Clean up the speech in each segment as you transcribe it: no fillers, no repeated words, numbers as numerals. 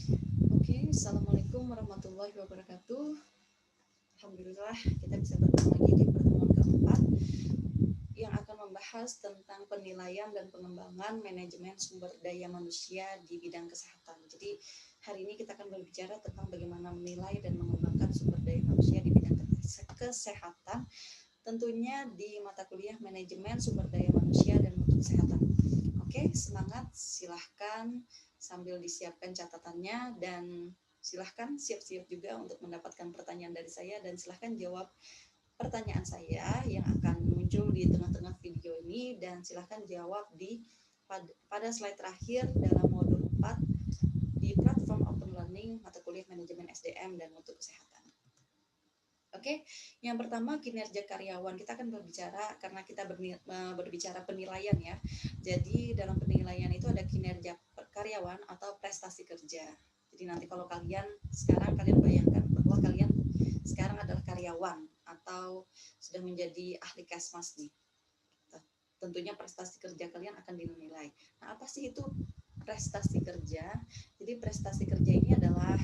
Oke, Assalamualaikum warahmatullahi wabarakatuh. Alhamdulillah kita bisa bertemu lagi di pertemuan keempat yang akan membahas tentang penilaian dan pengembangan manajemen sumber daya manusia di bidang kesehatan. Jadi hari ini kita akan berbicara tentang bagaimana menilai dan mengembangkan sumber daya manusia di bidang kesehatan, tentunya di mata kuliah manajemen sumber daya manusia dan mutu kesehatan. Oke, semangat, silahkan sambil disiapkan catatannya dan silahkan siap-siap juga untuk mendapatkan pertanyaan dari saya dan silahkan jawab pertanyaan saya yang akan muncul di tengah-tengah video ini dan silahkan jawab pada slide terakhir dalam modul 4 di platform Open Learning mata kuliah manajemen SDM dan mutu kesehatan. Oke, yang pertama kinerja karyawan. Kita akan berbicara karena kita berbicara penilaian ya. Jadi dalam penilaian itu ada kinerja karyawan atau prestasi kerja. Jadi nanti kalau kalian bayangkan bahwa kalian sekarang adalah karyawan atau sudah menjadi ahli kesmas nih. Tentunya prestasi kerja kalian akan dinilai. Nah, apa sih itu prestasi kerja? Jadi prestasi kerja ini adalah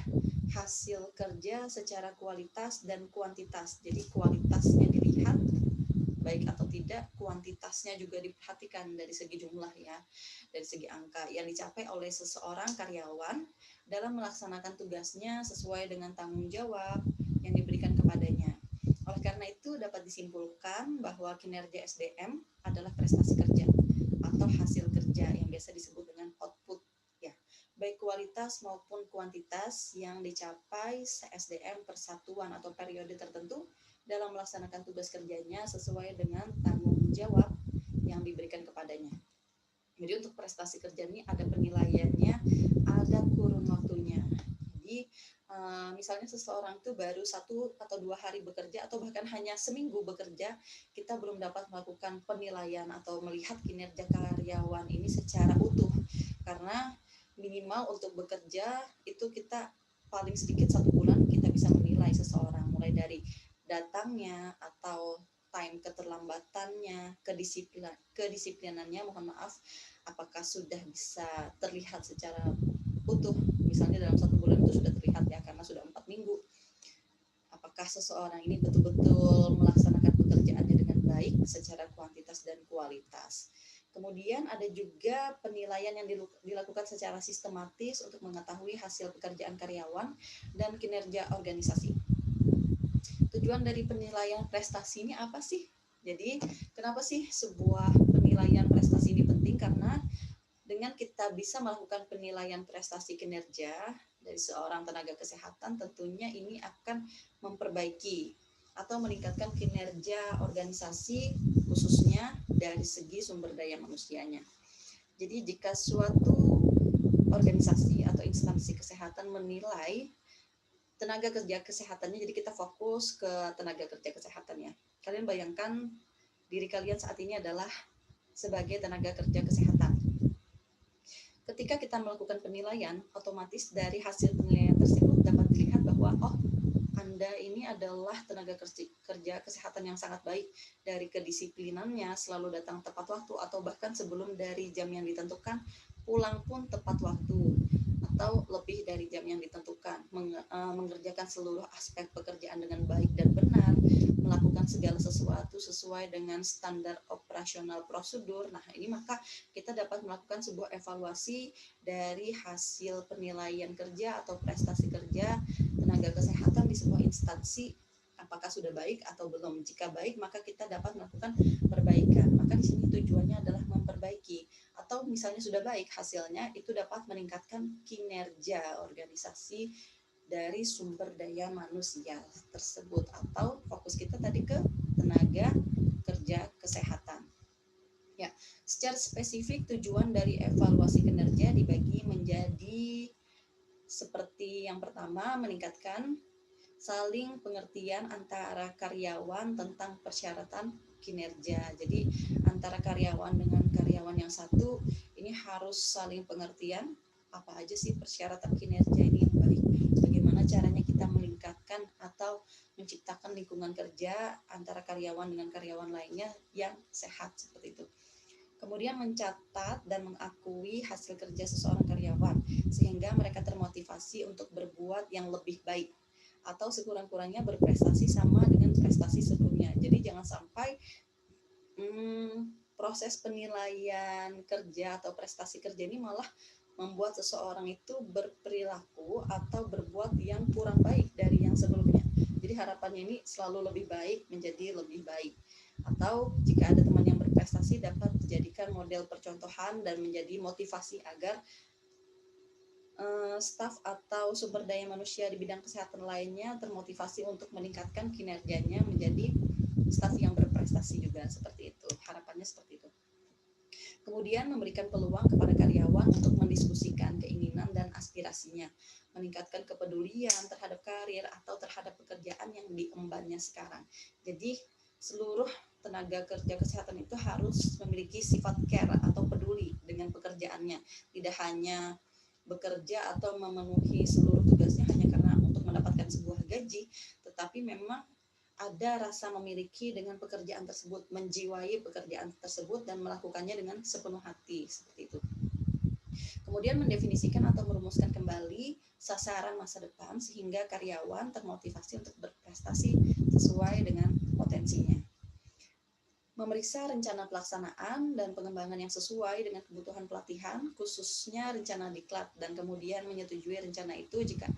hasil kerja secara kualitas dan kuantitas. Jadi kualitasnya dilihat baik atau tidak, kuantitasnya juga diperhatikan dari segi jumlah ya, dari segi angka yang dicapai oleh seseorang karyawan dalam melaksanakan tugasnya sesuai dengan tanggung jawab yang diberikan kepadanya. Oleh karena itu dapat disimpulkan bahwa kinerja SDM adalah prestasi kerja atau hasil kerja yang biasa disebut dengan output ya, baik kualitas maupun kuantitas yang dicapai SDM persatuan atau periode tertentu dalam melaksanakan tugas kerjanya sesuai dengan tanggung jawab yang diberikan kepadanya. Jadi untuk prestasi kerja ini ada penilaiannya, ada kurun waktunya. Jadi misalnya seseorang itu baru 1 atau 2 hari bekerja atau bahkan hanya seminggu bekerja, kita belum dapat melakukan penilaian atau melihat kinerja karyawan ini secara utuh. Karena minimal untuk bekerja itu kita paling sedikit 1 bulan kita bisa menilai seseorang, mulai dari datangnya atau time keterlambatannya, kedisiplinannya, mohon maaf, apakah sudah bisa terlihat secara utuh, misalnya dalam 1 bulan itu sudah terlihat ya karena sudah 4 minggu, apakah seseorang ini betul-betul melaksanakan pekerjaannya dengan baik secara kuantitas dan kualitas. Kemudian ada juga penilaian yang dilakukan secara sistematis untuk mengetahui hasil pekerjaan karyawan dan kinerja organisasi. Tujuan dari penilaian prestasi ini apa sih? Jadi kenapa sih sebuah penilaian prestasi ini penting? Karena dengan kita bisa melakukan penilaian prestasi kinerja dari seorang tenaga kesehatan, tentunya ini akan memperbaiki atau meningkatkan kinerja organisasi khususnya dari segi sumber daya manusianya. Jadi jika suatu organisasi atau instansi kesehatan menilai tenaga kerja kesehatannya, jadi kita fokus ke tenaga kerja kesehatan ya. Kalian bayangkan diri kalian saat ini adalah sebagai tenaga kerja kesehatan. Ketika kita melakukan penilaian, otomatis dari hasil penilaian tersebut dapat dilihat bahwa Anda ini adalah tenaga kerja kesehatan yang sangat baik, dari kedisiplinannya, selalu datang tepat waktu, atau bahkan sebelum dari jam yang ditentukan, pulang pun tepat waktu, atau lebih dari jam yang ditentukan, mengerjakan seluruh aspek pekerjaan dengan baik dan benar, melakukan segala sesuatu sesuai dengan standar operasional prosedur. Nah, ini maka kita dapat melakukan sebuah evaluasi dari hasil penilaian kerja atau prestasi kerja tenaga kesehatan di sebuah instansi, apakah sudah baik atau belum. Jika baik, maka kita dapat melakukan perbaikan. Maka di sini tujuannya adalah memperbaiki. Atau misalnya sudah baik hasilnya, itu dapat meningkatkan kinerja organisasi dari sumber daya manusia tersebut. Atau fokus kita tadi ke tenaga kerja kesehatan. Ya, secara spesifik tujuan dari evaluasi kinerja dibagi menjadi seperti yang pertama, meningkatkan saling pengertian antara karyawan tentang persyaratan kinerja. Jadi antara karyawan dengan karyawan yang satu ini harus saling pengertian, apa aja sih persyaratan kinerja ini yang baik, bagaimana caranya kita meningkatkan atau menciptakan lingkungan kerja antara karyawan dengan karyawan lainnya yang sehat seperti itu. Kemudian mencatat dan mengakui hasil kerja seseorang karyawan sehingga mereka termotivasi berprestasi untuk berbuat yang lebih baik, atau sekurang-kurangnya berprestasi sama dengan prestasi sebelumnya. Jadi jangan sampai proses penilaian kerja atau prestasi kerja ini malah membuat seseorang itu berperilaku atau berbuat yang kurang baik dari yang sebelumnya. Jadi harapannya ini selalu lebih baik menjadi lebih baik. Atau jika ada teman yang berprestasi dapat dijadikan model percontohan dan menjadi motivasi agar staf atau sumber daya manusia di bidang kesehatan lainnya termotivasi untuk meningkatkan kinerjanya menjadi staf yang berprestasi juga, seperti itu. Harapannya seperti itu. Kemudian memberikan peluang kepada karyawan untuk mendiskusikan keinginan dan aspirasinya, meningkatkan kepedulian terhadap karir atau terhadap pekerjaan yang diembannya sekarang. Jadi seluruh tenaga kerja kesehatan itu harus memiliki sifat care atau peduli dengan pekerjaannya, tidak hanya bekerja atau memenuhi seluruh tugasnya hanya karena untuk mendapatkan sebuah gaji, tetapi memang ada rasa memiliki dengan pekerjaan tersebut, menjiwai pekerjaan tersebut dan melakukannya dengan sepenuh hati, seperti itu. Kemudian mendefinisikan atau merumuskan kembali sasaran masa depan sehingga karyawan termotivasi untuk berprestasi sesuai dengan potensinya. Memeriksa rencana pelaksanaan dan pengembangan yang sesuai dengan kebutuhan pelatihan, khususnya rencana diklat, dan kemudian menyetujui rencana itu jika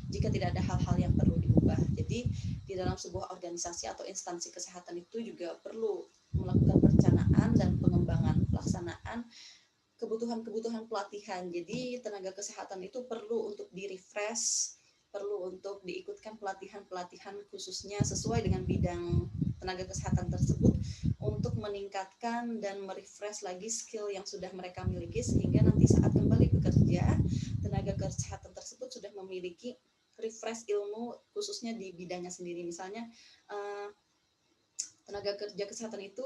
tidak ada hal-hal yang perlu diubah. Jadi di dalam sebuah organisasi atau instansi kesehatan itu juga perlu melakukan perencanaan dan pengembangan pelaksanaan kebutuhan-kebutuhan pelatihan. Jadi tenaga kesehatan itu perlu untuk di-refresh, perlu untuk diikutkan pelatihan-pelatihan khususnya sesuai dengan bidang tenaga kesehatan tersebut untuk meningkatkan dan merefresh lagi skill yang sudah mereka miliki sehingga nanti saat kembali bekerja, tenaga kesehatan tersebut sudah memiliki refresh ilmu khususnya di bidangnya sendiri. Misalnya tenaga kerja kesehatan itu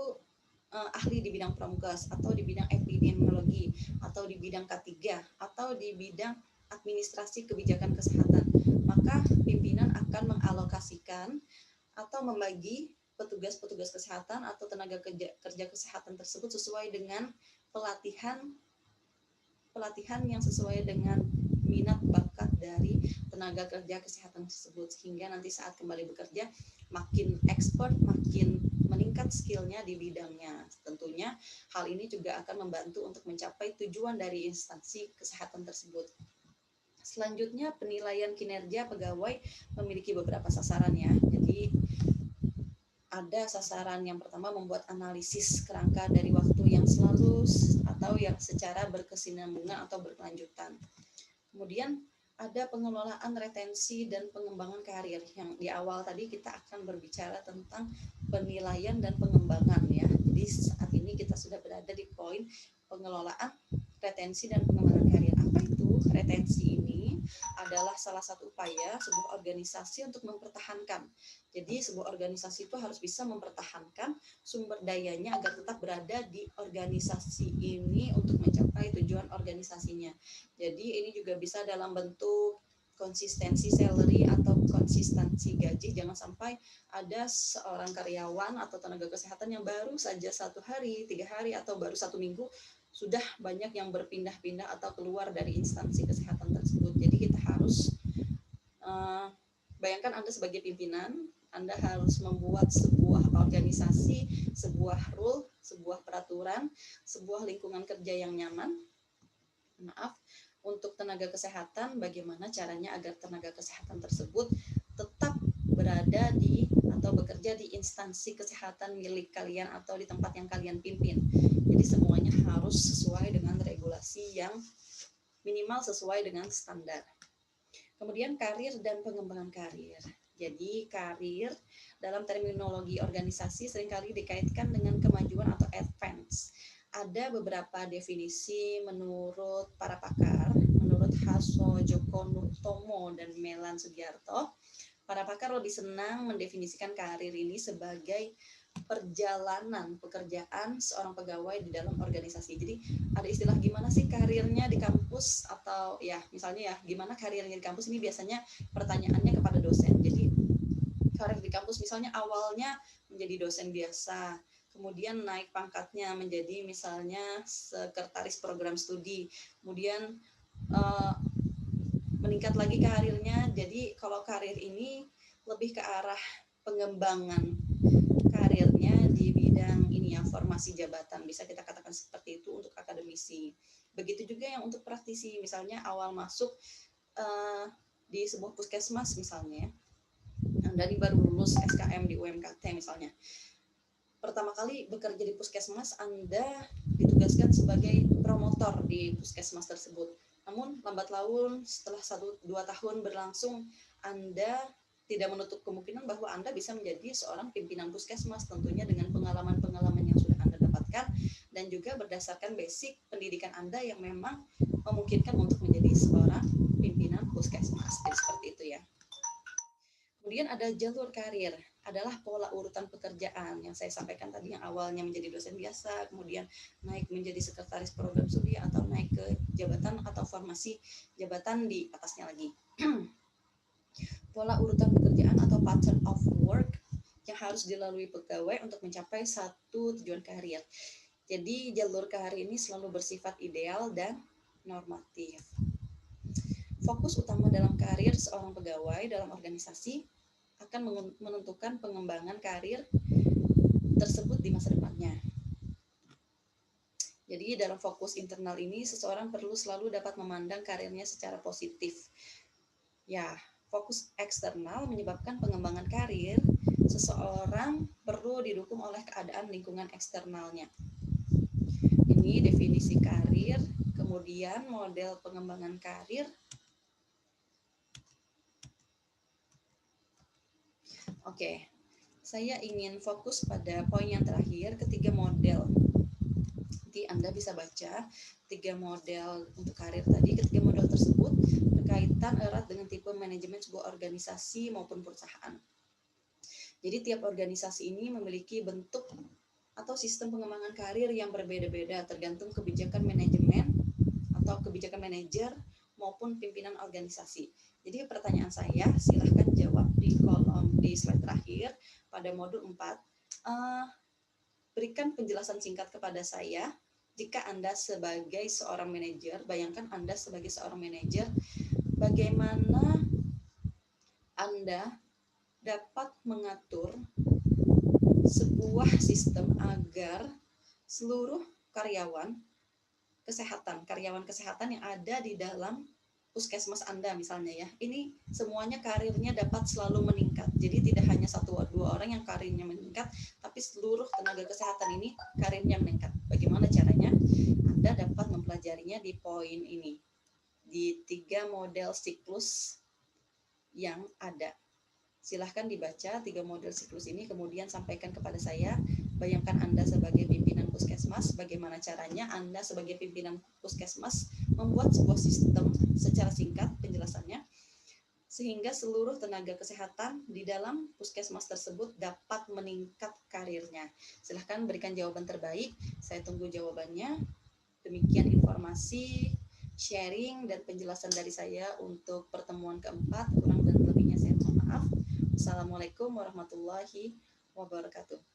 ahli di bidang pramugas atau di bidang epidemiologi atau di bidang K3 atau di bidang administrasi kebijakan kesehatan, maka pimpinan akan mengalokasikan atau membagi petugas-petugas kesehatan atau tenaga kerja kesehatan tersebut sesuai dengan pelatihan yang sesuai dengan minat bakat dari tenaga kerja kesehatan tersebut, sehingga nanti saat kembali bekerja makin expert, makin meningkat skillnya di bidangnya. Tentunya hal ini juga akan membantu untuk mencapai tujuan dari instansi kesehatan tersebut. Selanjutnya, penilaian kinerja pegawai memiliki beberapa sasaran ya. Jadi ada sasaran yang pertama membuat analisis kerangka dari waktu yang selalu atau yang secara berkesinambungan atau berkelanjutan. Kemudian ada pengelolaan retensi dan pengembangan karir. Yang di awal tadi kita akan berbicara tentang penilaian dan pengembangan ya. Jadi saat ini kita sudah berada di poin pengelolaan retensi dan pengembangan karir. Apa itu retensi ini? Adalah salah satu upaya sebuah organisasi untuk mempertahankan. Jadi sebuah organisasi itu harus bisa mempertahankan sumber dayanya agar tetap berada di organisasi ini untuk mencapai tujuan organisasinya. Jadi ini juga bisa dalam bentuk konsistensi salary atau konsistensi gaji. Jangan sampai ada seorang karyawan atau tenaga kesehatan yang baru saja 1 hari, 3 hari, atau baru 1 minggu sudah banyak yang berpindah-pindah atau keluar dari instansi kesehatan tersebut. Jadi kita harus bayangkan Anda sebagai pimpinan, Anda harus membuat sebuah organisasi, sebuah rule, sebuah peraturan, sebuah lingkungan kerja yang nyaman. Untuk tenaga kesehatan, bagaimana caranya agar tenaga kesehatan tersebut tetap berada di atau bekerja di instansi kesehatan milik kalian atau di tempat yang kalian pimpin. Jadi semuanya harus sesuai dengan regulasi yang minimal sesuai dengan standar. Kemudian karir dan pengembangan karir. Jadi karir dalam terminologi organisasi seringkali dikaitkan dengan kemajuan atau advance. Ada beberapa definisi menurut para pakar, menurut Hasso Joko Tomo dan Melan Sugiarto. Para pakar lebih senang mendefinisikan karir ini sebagai perjalanan pekerjaan seorang pegawai di dalam organisasi. Jadi ada istilah gimana sih karirnya di kampus, atau ya misalnya ya gimana karirnya di kampus, ini biasanya pertanyaannya kepada dosen. Jadi karir di kampus misalnya awalnya menjadi dosen biasa, kemudian naik pangkatnya menjadi misalnya sekretaris program studi, kemudian meningkat lagi karirnya. Jadi kalau karir ini lebih ke arah pengembangan karirnya di bidang ini ya, formasi jabatan, bisa kita katakan seperti itu untuk akademisi. Begitu juga yang untuk praktisi, misalnya awal masuk di sebuah puskesmas misalnya, dari baru lulus SKM di UMKT misalnya, pertama kali bekerja di puskesmas, Anda ditugaskan sebagai promotor di puskesmas tersebut. Namun lambat laun setelah 1-2 tahun berlangsung, Anda tidak menutup kemungkinan bahwa Anda bisa menjadi seorang pimpinan puskesmas, tentunya dengan pengalaman-pengalaman yang sudah Anda dapatkan dan juga berdasarkan basic pendidikan Anda yang memang memungkinkan untuk menjadi seorang pimpinan puskesmas. Jadi seperti itu ya. Kemudian ada jalur karir, adalah pola urutan pekerjaan yang saya sampaikan tadi, yang awalnya menjadi dosen biasa, kemudian naik menjadi sekretaris program studi, atau naik ke jabatan atau formasi jabatan di atasnya lagi. Pola urutan pekerjaan atau pattern of work yang harus dilalui pegawai untuk mencapai satu tujuan karir. Jadi jalur karir ini selalu bersifat ideal dan normatif. Fokus utama dalam karir seorang pegawai dalam organisasi akan menentukan pengembangan karir tersebut di masa depannya. Jadi dalam fokus internal ini, seseorang perlu selalu dapat memandang karirnya secara positif. Ya, fokus eksternal menyebabkan pengembangan karir, seseorang perlu didukung oleh keadaan lingkungan eksternalnya. Ini definisi karir, kemudian model pengembangan karir. Oke, saya ingin fokus pada poin yang terakhir, ketiga model. Nanti Anda bisa baca 3 model untuk karir tadi. Ketiga model tersebut berkaitan erat dengan tipe manajemen sebuah organisasi maupun perusahaan. Jadi tiap organisasi ini memiliki bentuk atau sistem pengembangan karir yang berbeda-beda tergantung kebijakan manajemen atau kebijakan manajer maupun pimpinan organisasi. Jadi pertanyaan saya, silahkan jawab di kolom di slide terakhir pada modul 4. Berikan penjelasan singkat kepada saya. Jika Anda sebagai seorang manajer, bayangkan Anda sebagai seorang manajer, bagaimana Anda dapat mengatur sebuah sistem agar seluruh karyawan kesehatan yang ada di dalam puskesmas Anda misalnya ya, ini semuanya karirnya dapat selalu meningkat. Jadi tidak hanya 1-2 orang yang karirnya meningkat, tapi seluruh tenaga kesehatan ini karirnya meningkat. Bagaimana caranya? Anda dapat mempelajarinya di poin ini, di 3 model siklus yang ada. Silahkan dibaca 3 model siklus ini, kemudian sampaikan kepada saya. Bayangkan Anda sebagai pimpinan puskesmas, bagaimana caranya Anda sebagai pimpinan puskesmas membuat sebuah sistem secara singkat penjelasannya, sehingga seluruh tenaga kesehatan di dalam puskesmas tersebut dapat meningkat karirnya. Silahkan berikan jawaban terbaik, saya tunggu jawabannya. Demikian informasi, sharing, dan penjelasan dari saya untuk pertemuan keempat. Kurang dan lebihnya saya mohon maaf. Assalamualaikum warahmatullahi wabarakatuh.